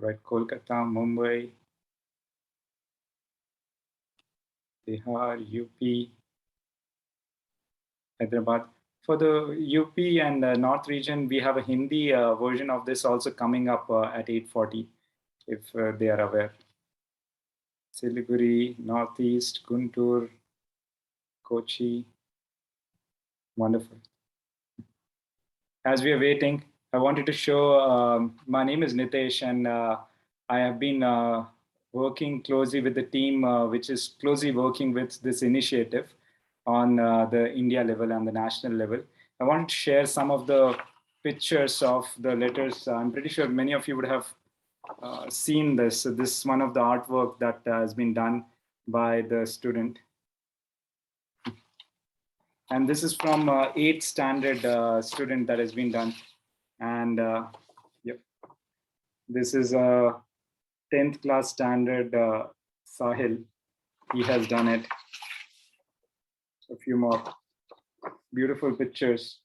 right, Kolkata, Mumbai, Bihar, UP, Hyderabad. For the UP and North region, we have a Hindi version of this also coming up at 8:40, if they are aware. Siliguri, Northeast, Guntur, Kochi. Wonderful. As we are waiting, I wanted to show, my name is Nitesh, and I have been working closely with the team, which is closely working with this initiative on the India level and the national level. I wanted to share some of the pictures of the letters. I'm pretty sure many of you would have seen this. So this is one of the artwork that has been done by the student. And this is from 8th standard student that has been done. And yep, this is a 10th class standard Sahil. He has done it. A few more beautiful pictures.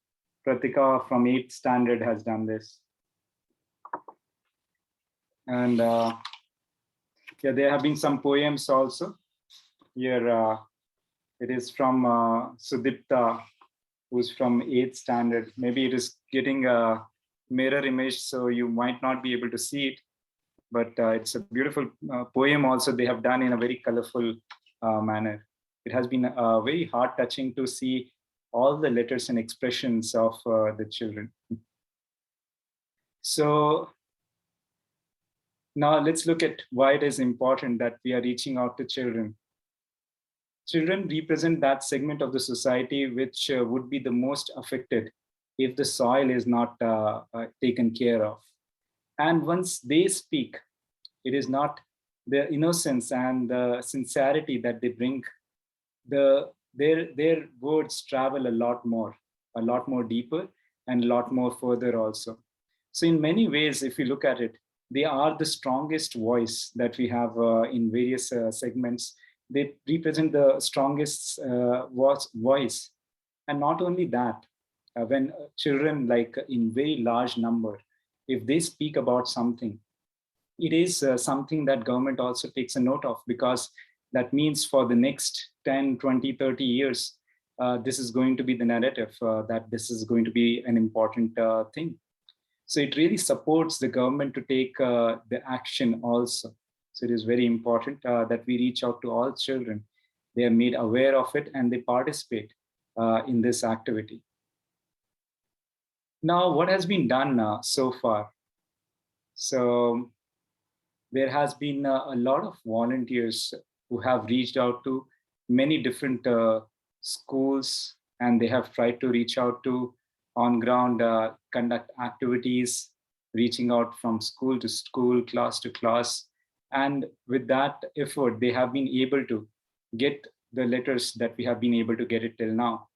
Pratika from 8th standard has done this. And yeah, there have been some poems also. Here it is from Sudipta, who's from 8th standard. Maybe it is getting a mirror image, so you might not be able to see it. But it's a beautiful poem also they have done in a very colorful manner. It has been very heart-touching to see all the letters and expressions of the children. So now let's look at why it is important that we are reaching out to children. Children represent that segment of the society which would be the most affected if the soil is not taken care of. And once they speak, it is not the innocence and the sincerity that they bring. Their words travel a lot more deeper, and a lot more further also. So in many ways, if you look at it, they are the strongest voice that we have in various segments. They represent the strongest voice. And not only that, when children, like in very large number, if they speak about something, it is something that government also takes a note of, because that means for the next 10, 20, 30 years, this is going to be the narrative, that this is going to be an important thing. So it really supports the government to take the action also. So it is very important that we reach out to all children. They are made aware of it and they participate in this activity. Now, what has been done so far? So there has been a lot of volunteers who have reached out to many different schools, and they have tried to reach out to on ground, conduct activities, reaching out from school to school, class to class. And with that effort, they have been able to get the letters that we have been able to get it till now.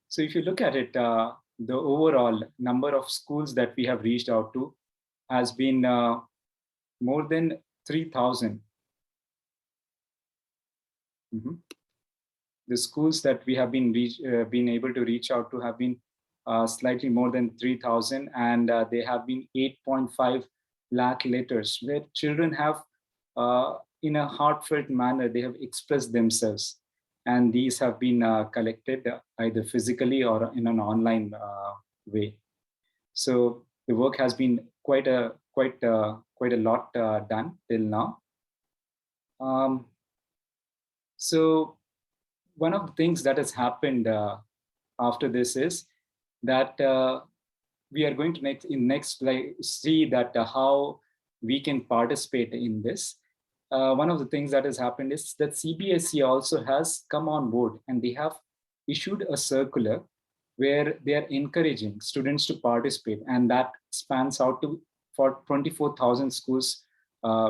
So if you look at it, the overall number of schools that we have reached out to has been more than 3,000. Mm-hmm. The schools that we have been able to reach out to have been slightly more than 3,000, and they have been 8.5 lakh letters where children have, in a heartfelt manner, they have expressed themselves. And these have been collected either physically or in an online way. So the work has been quite a lot done till now. So one of the things that has happened after this is that we are going to next see that how we can participate in this. One of the things that has happened is that CBSE also has come on board, and they have issued a circular where they are encouraging students to participate, and that spans out to for 24,000 schools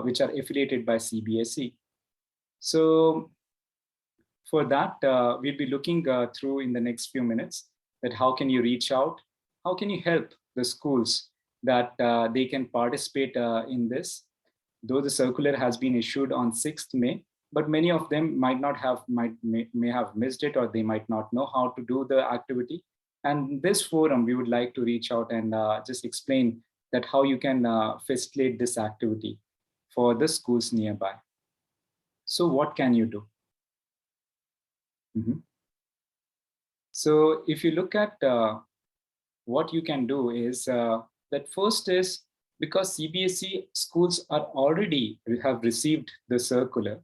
which are affiliated by CBSE. So for that, we'll be looking through in the next few minutes that how can you reach out, how can you help the schools that they can participate in this. Though the circular has been issued on 6th May, but many of them may have missed it, or they might not know how to do the activity. And this forum, we would like to reach out and just explain that how you can facilitate this activity for the schools nearby. So what can you do? So if you look at what you can do is that first is, because CBSE schools are already have received the circular,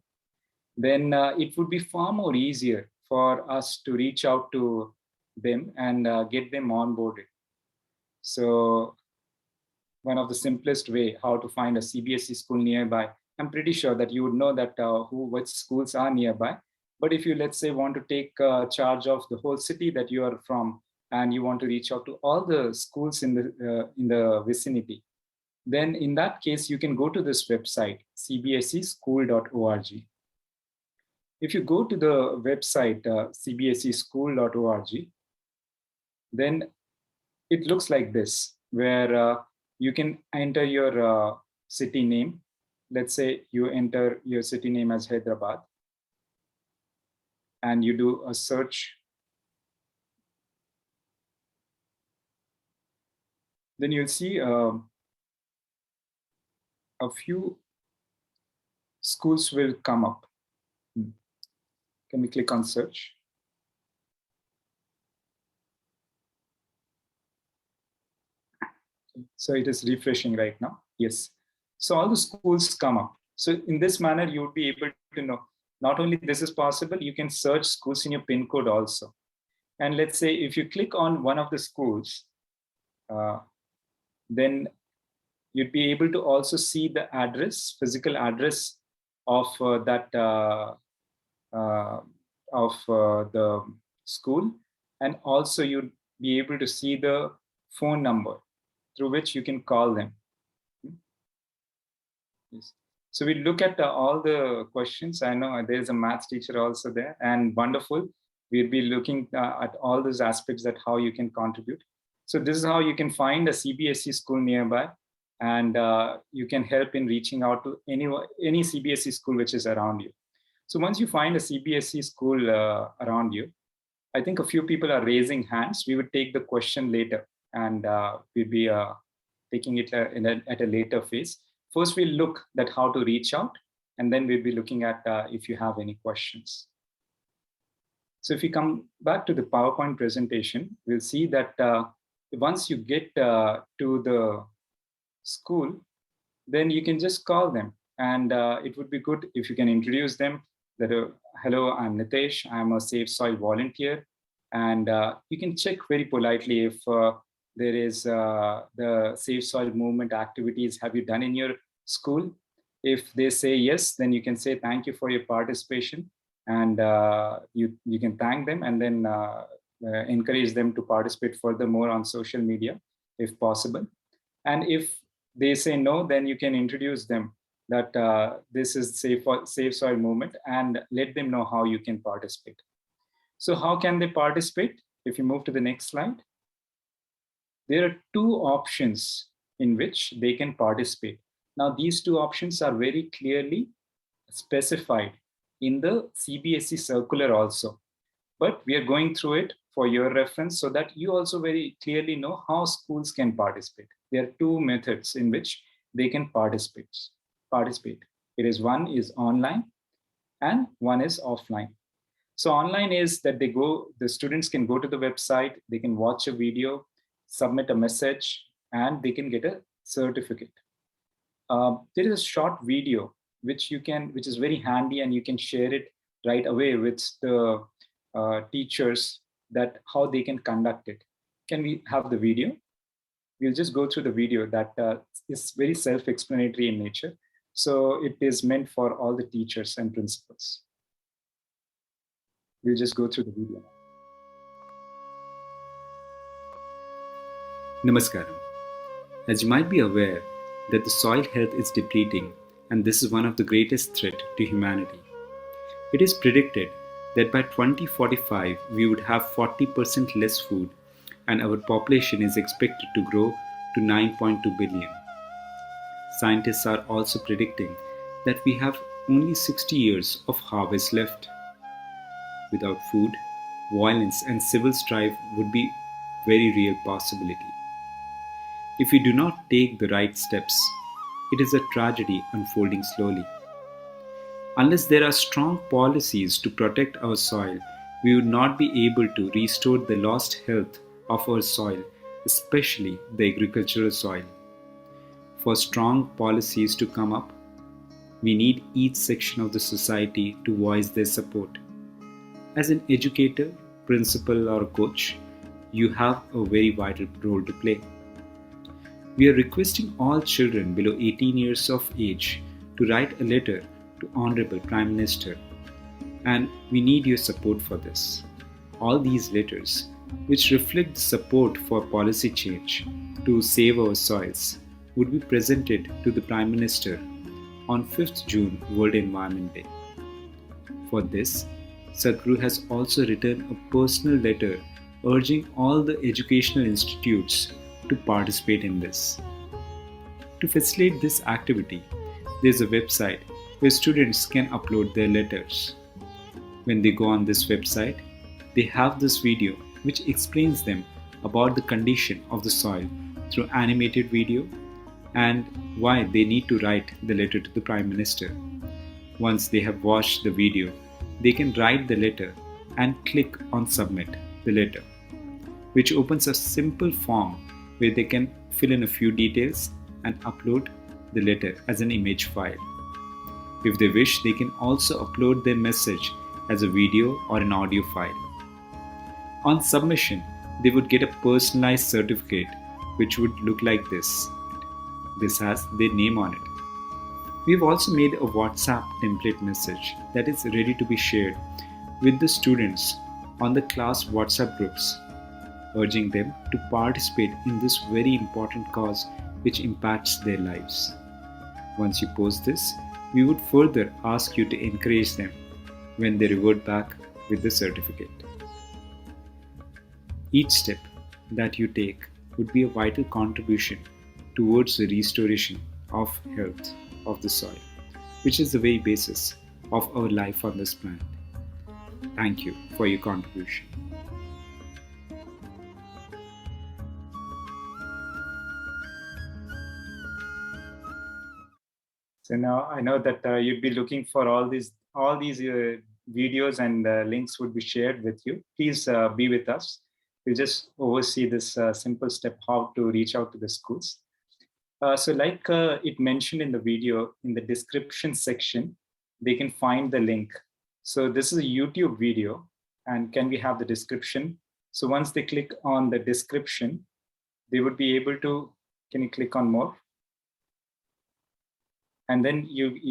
then it would be far more easier for us to reach out to them and get them onboarded. So one of the simplest way how to find a CBSE school nearby, I'm pretty sure that you would know that which schools are nearby. But if you, let's say, want to take charge of the whole city that you are from, and you want to reach out to all the schools in the vicinity, then in that case, you can go to this website, cbseschool.org. If you go to the website, cbseschool.org, then it looks like this, where you can enter your city name. Let's say you enter your city name as Hyderabad, and you do a search. Then you'll see a few schools will come up. Can we click on search? So it is refreshing right now. Yes. So all the schools come up. So in this manner, you would be able to know, not only this is possible, you can search schools in your PIN code also. And let's say if you click on one of the schools, then you'd be able to also see the address, physical address of the school. And also you'd be able to see the phone number through which you can call them. Yes. So we look at all the questions. I know there's a maths teacher also there, and wonderful. We'll be looking at all those aspects that how you can contribute. So this is how you can find a CBSE school nearby, and you can help in reaching out to any CBSE school which is around you. So once you find a CBSE school around you, I think a few people are raising hands. We would take the question later, and we'll be taking it at a later phase. First, we'll look at how to reach out, and then we'll be looking at if you have any questions. So if we come back to the PowerPoint presentation, we'll see that once you get to the school, then you can just call them. And it would be good if you can introduce them that, hello, I'm Nitesh, I'm a Safe Soil volunteer. And you can check very politely if there is the Safe Soil movement activities have you done in your school. If they say yes, then you can say thank you for your participation, and you can thank them, and then encourage them to participate furthermore on social media if possible. And if they say no, then you can introduce them that this is Safe Soil movement, and let them know how you can participate. So how can they participate? If you move to the next slide, there are two options in which they can participate. Now, these two options are very clearly specified in the CBSE circular also, but we are going through it for your reference so that you also very clearly know how schools can participate. There are two methods in which they can participate. It is one is online and one is offline. So online is that the students can go to the website, they can watch a video, submit a message, and they can get a certificate. There is a short video which is very handy, and you can share it right away with the teachers that how they can conduct it. Can we have the video? We'll just go through the video that is very self-explanatory in nature. So it is meant for all the teachers and principals. We'll just go through the video. Namaskaram. As you might be aware that the soil health is depleting, and this is one of the greatest threats to humanity. It is predicted that by 2045 we would have 40% less food, and our population is expected to grow to 9.2 billion. Scientists are also predicting that we have only 60 years of harvest left. Without food, violence and civil strife would be very real possibility. If we do not take the right steps, it is a tragedy unfolding slowly. Unless there are strong policies to protect our soil, we would not be able to restore the lost health of our soil, especially the agricultural soil. For strong policies to come up, we need each section of the society to voice their support. As an educator, principal, or coach, you have a very vital role to play. We are requesting all children below 18 years of age to write a letter to Honorable Prime Minister, and we need your support for this. All these letters, which reflect the support for policy change to save our soils, would be presented to the Prime Minister on 5th June, World Environment Day. For this, Sadhguru has also written a personal letter urging all the educational institutes to participate in this. To facilitate this activity, there is a website where students can upload their letters. When they go on this website, they have this video which explains them about the condition of the soil through animated video and why they need to write the letter to the Prime Minister. Once they have watched the video, they can write the letter and click on Submit the letter, which opens a simple form where they can fill in a few details and upload the letter as an image file. If they wish, they can also upload their message as a video or an audio file. On submission, they would get a personalized certificate which would look like this. This has their name on it. We've also made a WhatsApp template message that is ready to be shared with the students on the class WhatsApp groups, urging them to participate in this very important cause which impacts their lives. Once you post this, we would further ask you to encourage them when they revert back with the certificate. Each step that you take would be a vital contribution towards the restoration of health of the soil, which is the very basis of our life on this planet. Thank you for your contribution. So now I know that you'd be looking for all these videos and links would be shared with you. Please be with us. We'll just oversee this simple step how to reach out to the schools. So like it mentioned in the video, in the description section, they can find the link. So this is a YouTube video, and can we have the description? So once they click on the description, they would be able to, can you click on more? And then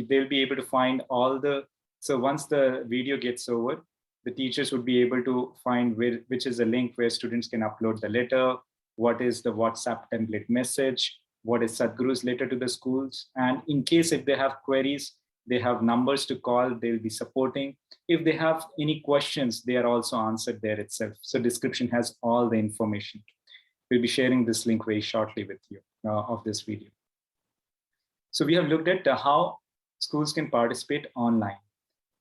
they'll be able to find all the, so once the video gets over, the teachers would be able to find which is a link where students can upload the letter, what is the WhatsApp template message, what is Sadhguru's letter to the schools. And in case if they have queries, they have numbers to call, they'll be supporting. If they have any questions, they are also answered there itself. So description has all the information. We'll be sharing this link very shortly with you of this video. So we have looked at how schools can participate online.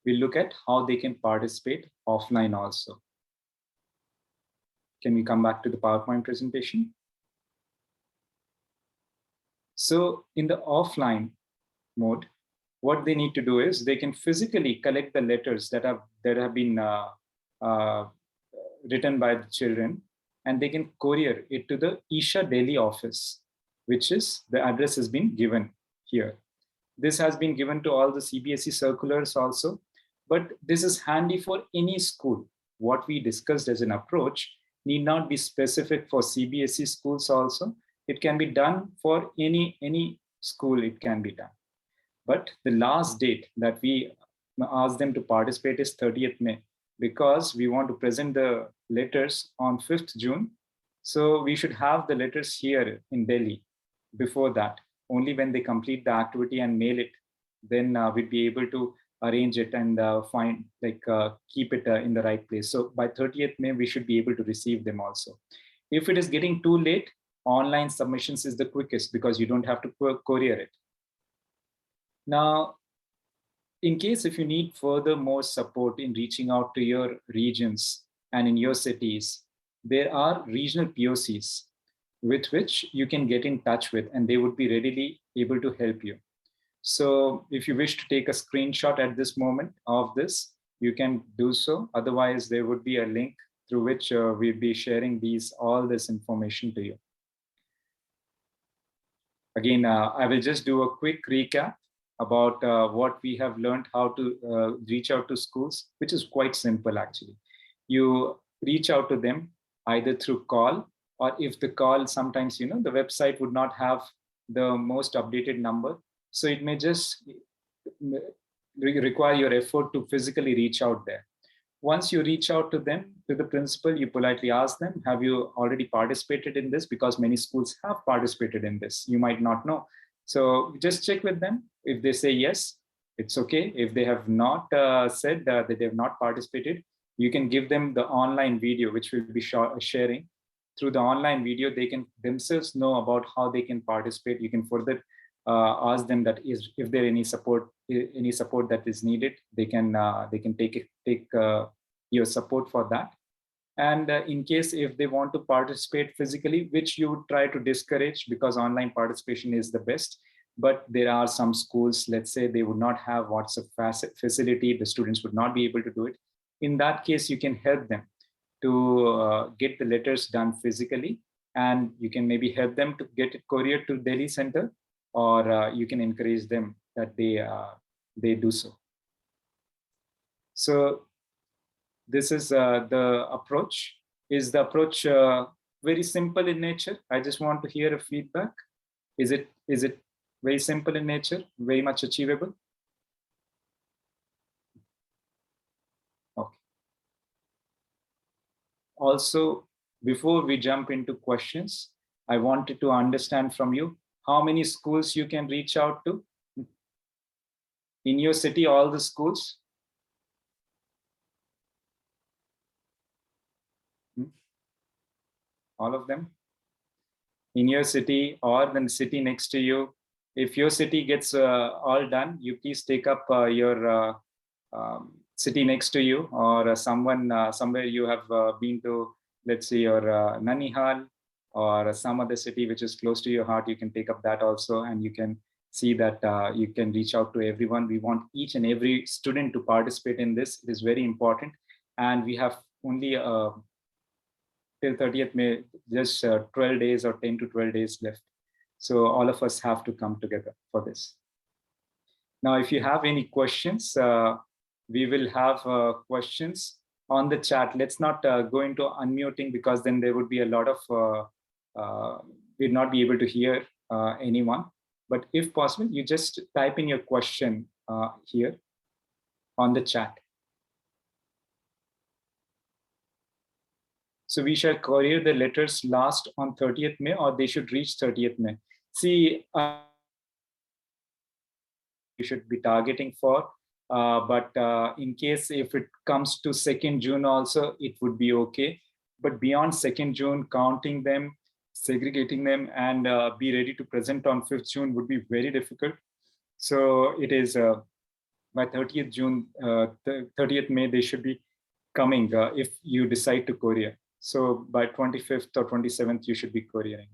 We'll look at how they can participate offline also. Can we come back to the PowerPoint presentation? So in the offline mode, what they need to do is they can physically collect the letters that have been written by the children, and they can courier it to the Isha Delhi office, which is the address has been given here. This has been given to all the CBSE circulars also, but this is handy for any school. What we discussed as an approach need not be specific for CBSE schools also. It can be done for any school, it can be done. But the last date that we ask them to participate is 30th May, because we want to present the letters on 5th June. So we should have the letters here in Delhi before that. Only when they complete the activity and mail it, then we'd be able to arrange it and keep it in the right place. So by 30th May, we should be able to receive them also. If it is getting too late, online submissions is the quickest because you don't have to courier it. Now, in case if you need further more support in reaching out to your regions and in your cities, there are regional POCs. with which you can get in touch with, and they would be readily able to help you. So if you wish to take a screenshot at this moment of this, you can do so. Otherwise, there would be a link through which we'll be sharing all this information to you. Again, I will just do a quick recap about what we have learned, how to reach out to schools, which is quite simple actually. You reach out to them either through call, or if the call, sometimes, the website would not have the most updated number. So it may just require your effort to physically reach out there. Once you reach out to them, to the principal, you politely ask them, have you already participated in this? Because many schools have participated in this. You might not know. So just check with them. If they say yes, it's okay. If they have not said that they have not participated, you can give them the online video, which we'll be sharing. Through the online video, they can themselves know about how they can participate. You can further ask them that if there any support that is needed, they can take your support for that. And in case if they want to participate physically, which you would try to discourage, because online participation is the best. But there are some schools, let's say they would not have WhatsApp facility, the students would not be able to do it. In that case, you can help them to get the letters done physically, and you can maybe help them to get it couriered to Delhi center, or you can encourage them that they do so. So this is the approach. Is the approach very simple in nature? I just want to hear a feedback. Is it very simple in nature, very much achievable? Okay. Also, before we jump into questions, I wanted to understand from you how many schools you can reach out to in your city, all the schools. All of them in your city or the city next to you. If your city gets all done, you please take up your city next to you, or someone somewhere you have been to, let's say your Nanihal or some other city which is close to your heart. You can take up that also, and you can see that you can reach out to everyone. We want each and every student to participate in this. It is very important, and we have only till 30th May, just 12 days or 10 to 12 days left. So all of us have to come together for this. Now, if you have any questions, we will have questions on the chat. Let's not go into unmuting, because then there would be a lot of, we'd not be able to hear anyone. But if possible, you just type in your question here on the chat. So we shall courier the letters last on 30th May, or they should reach 30th May. See, you should be targeting for, but in case if it comes to 2nd June also, it would be okay. But beyond 2nd June, counting them, segregating them, and be ready to present on 5th June would be very difficult. So it is by 30th June, 30th May, they should be coming if you decide to courier. So by 25th or 27th, you should be couriering.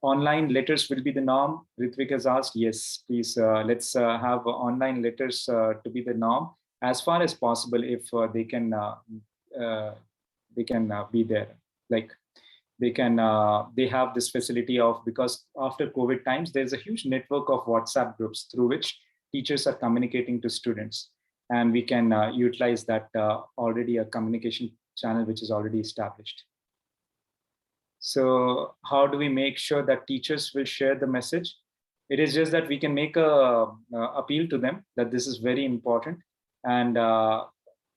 Online letters will be the norm. Ritvik has asked, yes, please, let's have online letters to be the norm as far as possible, if they can be there. Like they have this facility of, because after COVID times, there's a huge network of WhatsApp groups through which teachers are communicating to students. And we can utilize that already a communication channel which is already established. So how do we make sure that teachers will share the message? It is just that we can make a appeal to them that this is very important. And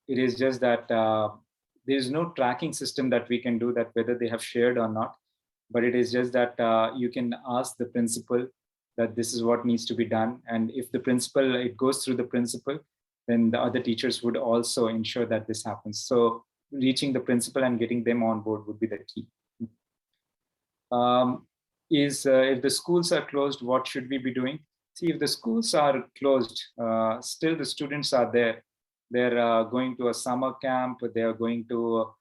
it is just that there is no tracking system that we can do that whether they have shared or not. But it is just that you can ask the principal that this is what needs to be done. And if the principal, it goes through the principal, then the other teachers would also ensure that this happens. So reaching the principal and getting them on board would be the key. If the schools are closed, what should we be doing? See, if the schools are closed, still the students are there. They're going to a summer camp. They're going to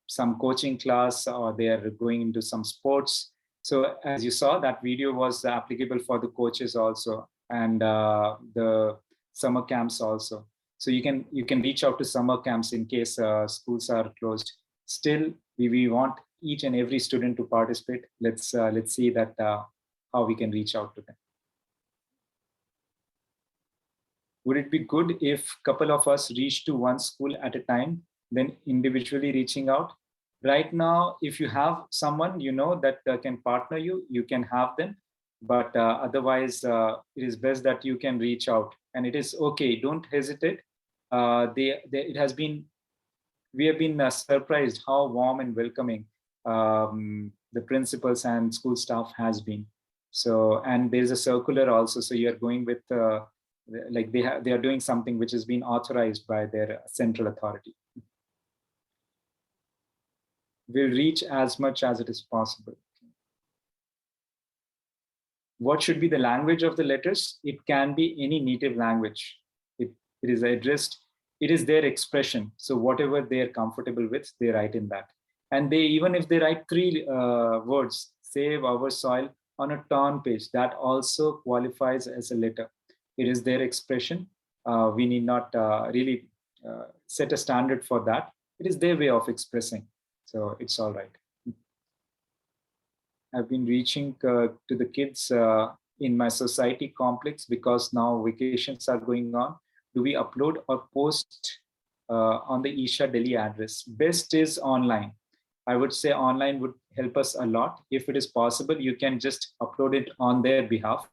some coaching class, or they are going into some sports. So as you saw, that video was applicable for the coaches also, and the summer camps also. So you can reach out to summer camps in case schools are closed. Still, we want each and every student to participate. Let's see that how we can reach out to them. Would it be good if a couple of us reach to one school at a time, then individually reaching out? Right now, if you have someone you know that can partner you, you can have them. But otherwise, it is best that you can reach out, and it is okay. Don't hesitate. It has been We have been surprised how warm and welcoming the principals and school staff has been. So, and there's a circular also. So you are going with like they are doing something which has been authorized by their central authority. We'll reach as much as it is possible. What should be the language of the letters? It can be any native language. It is addressed, it is their expression. So whatever they are comfortable with, they write in that. And they, even if they write three words, save our soil, on a torn page, that also qualifies as a letter. It is their expression. We need not really set a standard for that. It is their way of expressing. So it's all right. I've been reaching to the kids in my society complex because now vacations are going on. Do we upload or post on the Isha Delhi address? Best is online. I would say online would help us a lot. If it is possible, you can just upload it on their behalf.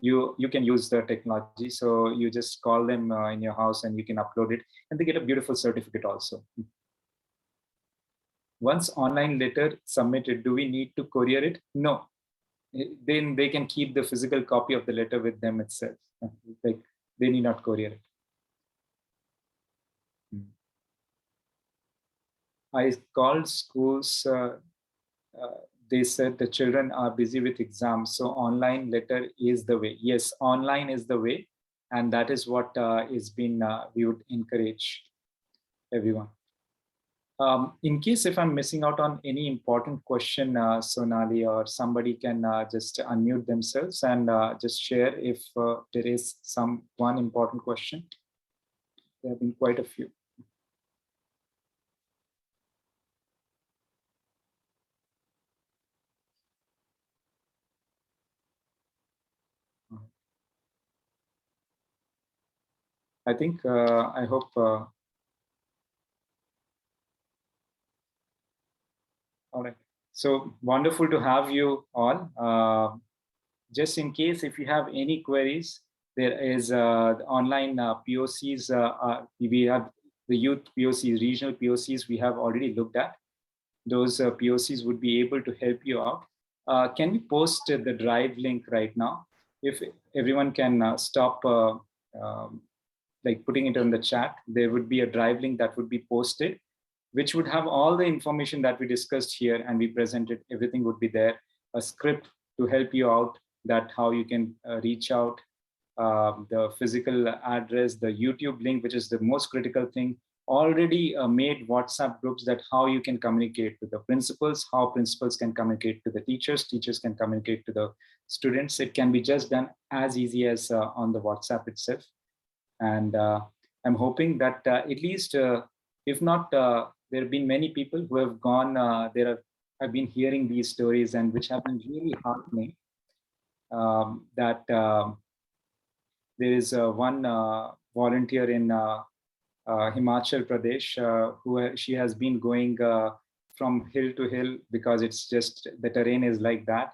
You can use the technology. So you just call them in your house and you can upload it, and they get a beautiful certificate also. Once online letter submitted, do we need to courier it? No. Then they can keep the physical copy of the letter with them itself. Like, they need not courier it. I called schools. They said the children are busy with exams, so online letter is the way. Yes, online is the way, and that is what is been. We would encourage everyone. In case if I'm missing out on any important question, Sonali or somebody can just unmute themselves and just share if there is some one important question. There have been quite a few. I think, I hope, all right. So wonderful to have you all. Just in case if you have any queries, there is the online POCs. We have the youth POCs, regional POCs we have already looked at. Those POCs would be able to help you out. Can we post the drive link right now? If everyone can stop like putting it on the chat, there would be a drive link that would be posted, which would have all the information that we discussed here and we presented. Everything would be there, a script to help you out, that how you can reach out, the physical address, the YouTube link, which is the most critical thing, already made WhatsApp groups that how you can communicate to the principals, how principals can communicate to the teachers, teachers can communicate to the students. It can be just done as easy as on the WhatsApp itself. And I'm hoping that at least, if not, there have been many people who have gone, I've been hearing these stories and which have been really heartening. That there is one volunteer in Himachal Pradesh she has been going from hill to hill because it's just the terrain is like that.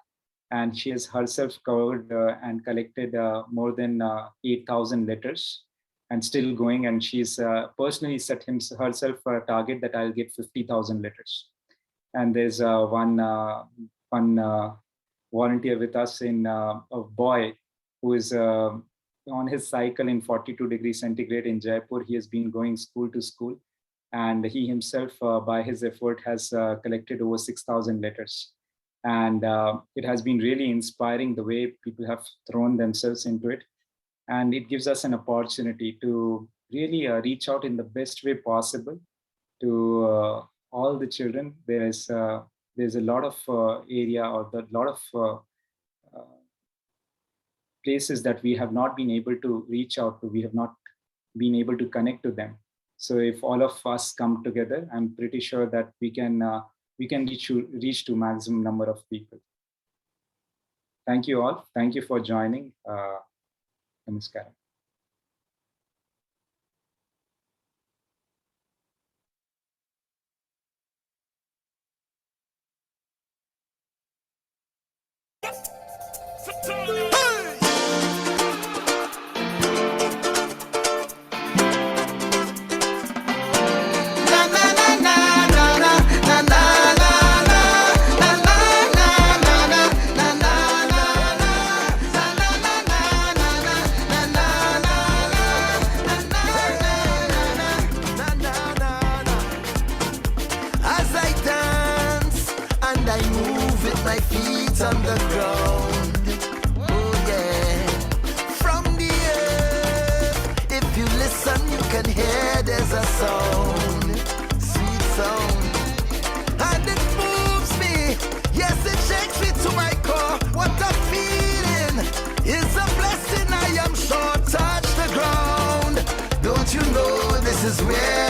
And she has herself covered and collected more than 8,000 letters and still going. And she's personally set herself a target that I'll get 50,000 letters. And there's one volunteer with us in a boy who is on his cycle in 42 degrees centigrade in Jaipur. He has been going school to school, and he himself, by his effort, has collected over 6,000 letters. And it has been really inspiring the way people have thrown themselves into it. And it gives us an opportunity to really reach out in the best way possible to all the children. There's a lot of area, or the lot of places that we have not been able to reach out to. We have not been able to connect to them. So if all of us come together, I'm pretty sure that we can reach to maximum number of people. Thank you all. Thank you for joining. Namaskaram. As I dance and I move with my feet on the ground, oh yeah. From the earth, if you listen, you can hear there's a sound, sweet sound, and it moves me. Yes, it shakes me to my core. What I'm feeling is a blessing, I am sure. Touch the ground. Don't you know this is where